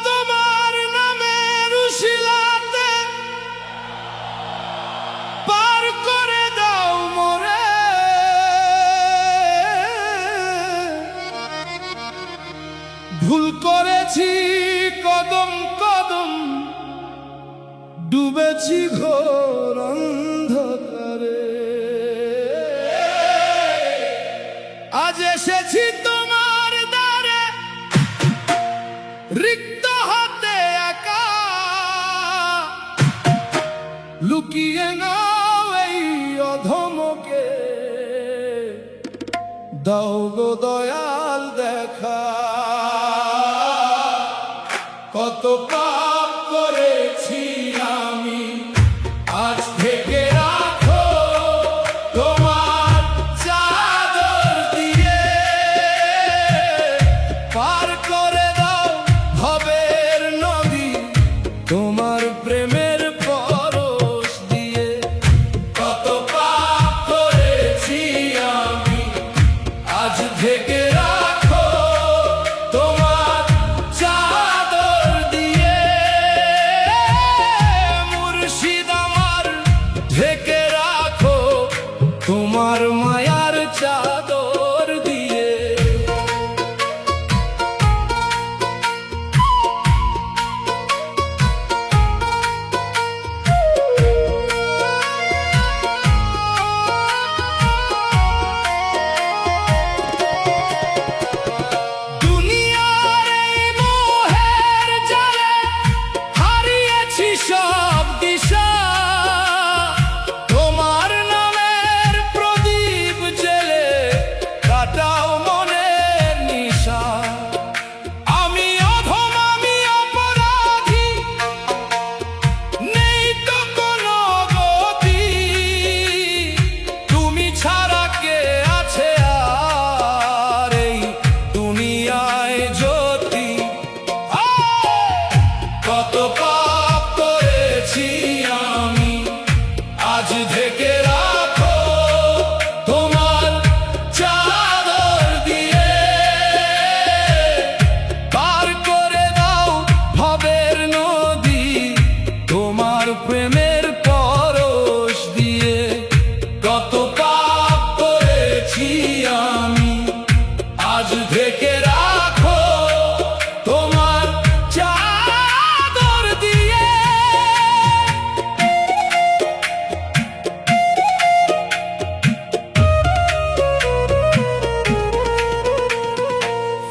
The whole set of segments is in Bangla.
তোমার নামের উশিলাতে পার করে দাও মোরে, ভুল করেছি কদম কদম ডুবেছি ঘোর অন্ধকারে, আজ এসেছি তোমার দ্বারে রিক্ত হাতে একা, লুকিয়ে নাও এই অধমকে, দাও গো দয়াল দেখা। কত পাপ করেছি আমি, আজ থেকে রাখো তোমার চাদর দিয়ে, পার করে দাও ভবের নদী তোমার প্রেমের পরশ দিয়ে। কত পাপ করেছি আমি, আজ থেকে রাখো তোমার চাদর দিয়ে, মুর্শিদ আমার ঢেকে রাখো তোমার মায়ার চাদর দিয়ে। দুনিয়ার এই মোহের জালে হারিয়েছি সব দিশা, তোমার নামের প্রদীপ জেলে কাটাও মনের নিশা। আমি অধম, আমি অপরাধী, নেই তো কোনো গতি, তুমি ছাড়া কে আছে আর এই দুনিয়ায় জ্যোতি। কত পাপ করেছি আমি, আজ থেকে রাখো তোমার চাদর দিয়ে, পার করে দাও ভবের নদী তোমার প্রেমের পরশ দিয়ে। কত পাপ করেছি আমি, আজ থেকে রাখো তোমার চাদর দিয়ে।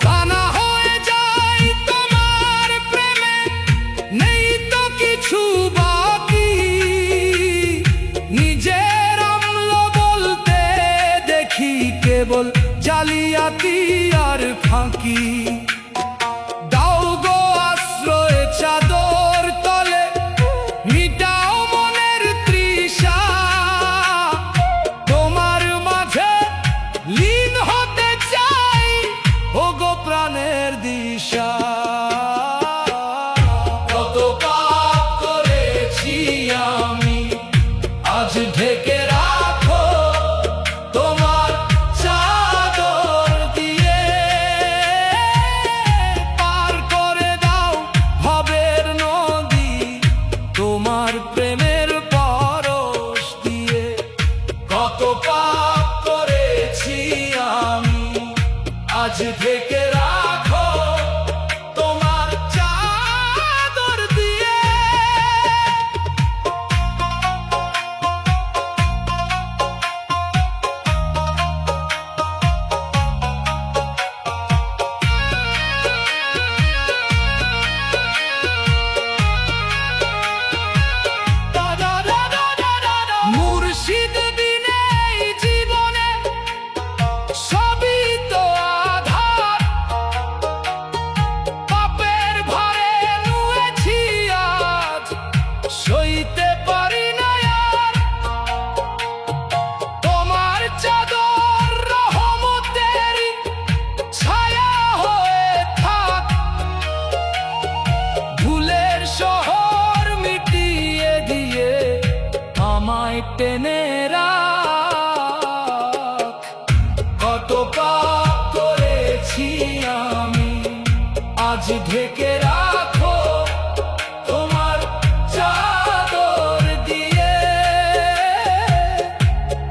ফানা হয়ে যাই তোমার প্রেমে, নেই তো কিছু বাকি, নিজের আমল বলতে দেখি কেবল জালিয়াতি আর ফাঁকি। দাও গো আশ্রয় চাদর তলে, মিটাও মনের তৃষা, তোমার মাঝে লীন হতে চাই ও গো প্রাণের দিশা। কত পাপ করেছি আমি, আজ ঢেকে রাখো তোমার চাদর দিয়ে, পার করে দাও ভবের নদী তোমার প্রেমের পরশ দিয়ে। কত পাপ করেছি আমি, আজ থেকে রাখো তোমার চাদর দিয়ে। মুর্শিদ বিনে এই জীবনে সবই টেনে রাখ। কত পাপ করেছি আমি, আজ ঢেকে রাখো তোমার চাদর দিয়ে।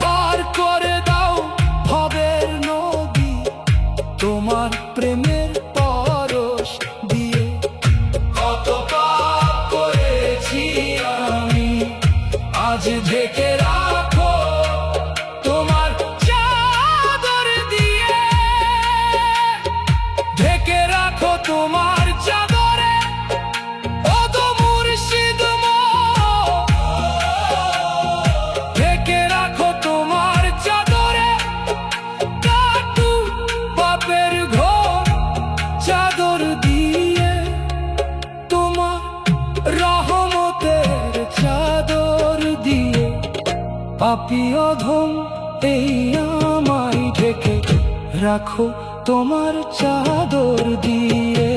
পার করে দাও ভবের নদী তোমার প্রেমের পরশ দিয়ে। কত পাপ করেছি আমি, আজ ঢেকে রাখো তোমার চাদর দিয়ে। ঢেকে রাখো তোমার চাদরে ও গো মুর্শিদ মোর। ঢেকে রাখো তোমার চাদরে কাটু পাপের ঘোর চাদর দিয়ে। তোমার রহমতের চাদর দিয়ে পাপী অধম এই আমায় ঢেকে রাখো তোমার চাদর দিয়ে।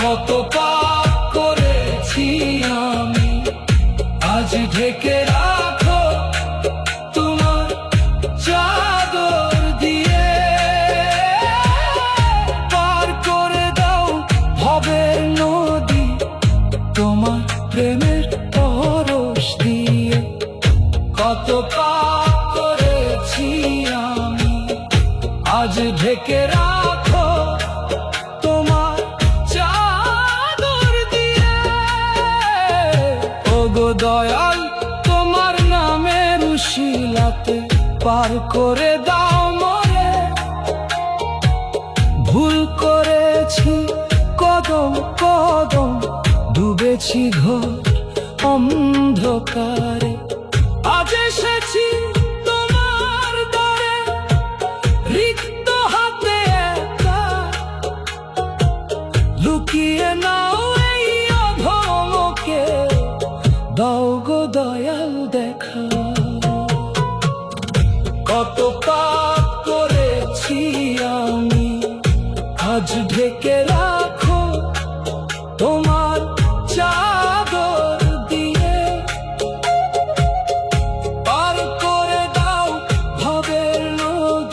কত পাপ করেছি আমি, আজ ঢেকে রাখো তোমার চাদর দিয়ে। পার করে দাও ভবের নদী তোমার প্রেমের পরশ দিয়ে। কত পাপ করেছি আমি, আজ ঢেকে রাখো তোমার চাদর দিয়ে। ও গো দয়াল তোমার নামের উশিলাতে পার করে দাও মরে। ভুল করেছি কদম কদম ডুবেছি ঘোর অন্ধকারে। আজ এসেছি তোমার দ্বারে রিক্ত হাতে একা। লুকিয়ে নাও এই অধমকে, দাও গো দয়াল দেখা। কত পাপ করেছি আমি, আজ ঢেকে